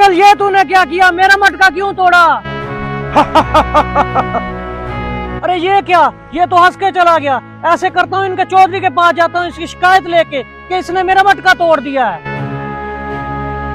पागल, ये तूने क्या किया? मेरा मटका क्यों तोड़ा? अरे ये क्या, ये तो हंस के चला गया। ऐसे करता हूँ, इनके चौधरी के पास जाता हूँ इसकी शिकायत लेके कि इसने मेरा मटका तोड़ दिया है।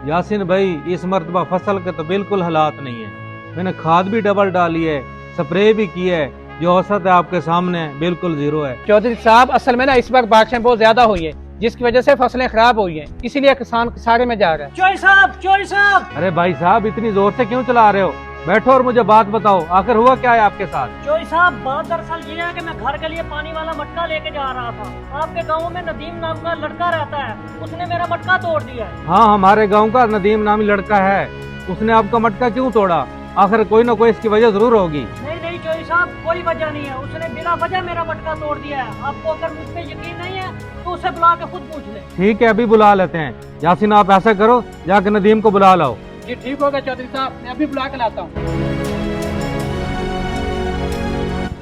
यासीन भाई, इस मर्तबा फसल के तो बिल्कुल हालात नहीं है। मैंने खाद भी डबल डाली है, स्प्रे भी की है, जो औसत है आपके सामने बिल्कुल जीरो है। चौधरी साहब, असल में ना इस वक्त बारिशें बहुत ज्यादा हुई है, जिसकी वजह से फसलें खराब हुई हैं, इसीलिए किसान सारे में जा रहे हैं। चौधरी साहब, चौधरी साहब। अरे भाई साहब, इतनी जोर से क्यों चला रहे हो? बैठो और मुझे बात बताओ, आखिर हुआ क्या है आपके साथ? चौधरी साहब, बात दरअसल ये है कि मैं घर के लिए पानी वाला मटका लेके जा रहा था। आपके गांव में नदीम नाम का लड़का रहता है, उसने मेरा मटका तोड़ दिया है। हाँ, हमारे गांव का नदीम नामी लड़का है। उसने आपका मटका क्यों तोड़ा? आखिर कोई ना कोई इसकी वजह जरूर होगी। नहीं नहीं चौधरी साहब, कोई वजह नहीं है। उसने बिना वजह मेरा मटका तोड़ दिया है। आपको अगर मुझ पे यकीन नहीं है तो उसे बुला के खुद पूछ ले। ठीक है, अभी बुला लेते हैं। यासीन, आप ऐसा करो, जाके नदीम को बुला लाओ। जी ठीक होगा चौधरी साहब, मैं अभी बुला के लाता हूँ।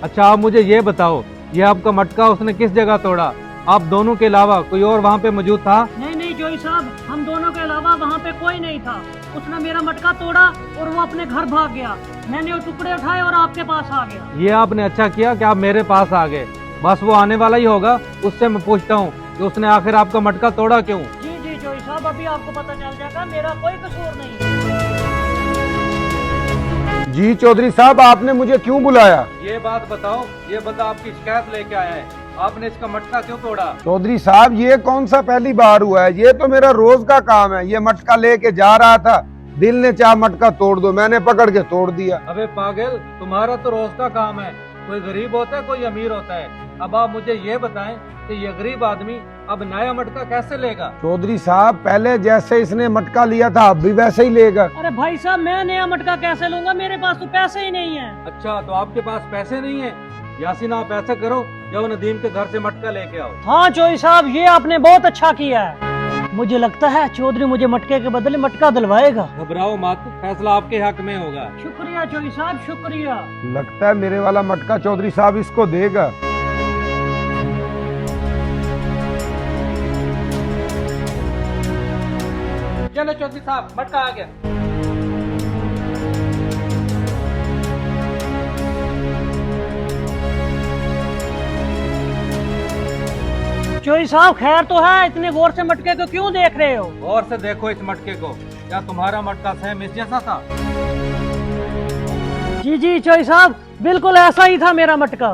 अच्छा, आप मुझे ये बताओ, ये आपका मटका उसने किस जगह तोड़ा? आप दोनों के अलावा कोई और वहाँ पे मौजूद था? नहीं नहीं चौधरी साहब, हम दोनों के अलावा वहाँ पे कोई नहीं था। उसने मेरा मटका तोड़ा और वो अपने घर भाग गया। मैंने वो टुकड़े उठाए और आपके पास आ गया। ये आपने अच्छा किया कि आप मेरे पास आ गए। बस वो आने वाला ही होगा, उससे मैं पूछता हूँ कि उसने आखिर आपका मटका तोड़ा क्यों। जी जी चौधरी साहब, अभी आपको पता चल जाएगा। मेरा कोई कसूर नहीं है। जी चौधरी साहब, आपने मुझे क्यों बुलाया? ये बात बताओ, ये बंदा आपकी शिकायत लेके आया है, आपने इसका मटका क्यों तोड़ा? चौधरी साहब, ये कौन सा पहली बार हुआ है? ये तो मेरा रोज का काम है। ये मटका लेके जा रहा था, दिल ने चाहा मटका तोड़ दो, मैंने पकड़ के तोड़ दिया। अबे पागल, तुम्हारा तो रोज का काम है। कोई गरीब होता है, कोई अमीर होता है। अब आप मुझे ये बताएं कि ये गरीब आदमी अब नया मटका कैसे लेगा? चौधरी साहब, पहले जैसे इसने मटका लिया था अब भी वैसे ही लेगा। अरे भाई साहब, मैं नया मटका कैसे लूंगा? मेरे पास तो पैसे ही नहीं है। अच्छा, तो आपके पास पैसे नहीं है? यासीन, आप ऐसा करो, जाओ नदीम के घर से मटका लेके आओ। हाँ चौधरी साहब, ये आपने बहुत अच्छा किया है। मुझे लगता है चौधरी मुझे मटके के बदले मटका दिलवाएगा। घबराओ मत, फैसला आपके हक में होगा। शुक्रिया चौधरी साहब, शुक्रिया। लगता है मेरे वाला मटका चौधरी साहब इसको देगा। चलो चौधरी साहब, मटका आ गया। चौधरी साहब, खैर तो है। इतने गौर से मटके को क्यों देख रहे हो? और से देखो इस मटके को, क्या तुम्हारा मटका सेम इस जैसा था? जी जी चौधरी साहब, बिल्कुल ऐसा ही था मेरा मटका।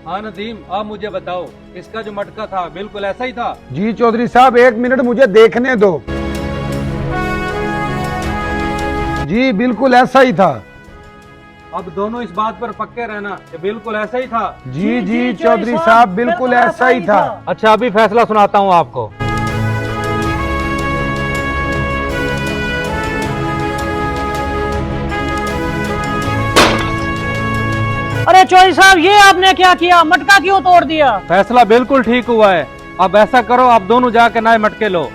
हाँ नदीम, आप मुझे बताओ, इसका जो मटका था बिल्कुल ऐसा ही था? जी चौधरी साहब, 1 मिनट मुझे देखने दो। जी बिल्कुल ऐसा ही था। अब दोनों इस बात पर पक्के रहना कि बिल्कुल ऐसा ही था। जी जी चौधरी साहब, बिल्कुल ऐसा ही था। अच्छा, अभी फैसला सुनाता हूँ आपको। अरे चौधरी साहब, ये आपने क्या किया? मटका क्यों तोड़ दिया? फैसला बिल्कुल ठीक हुआ है। अब ऐसा करो, आप दोनों जाके नए मटके लो।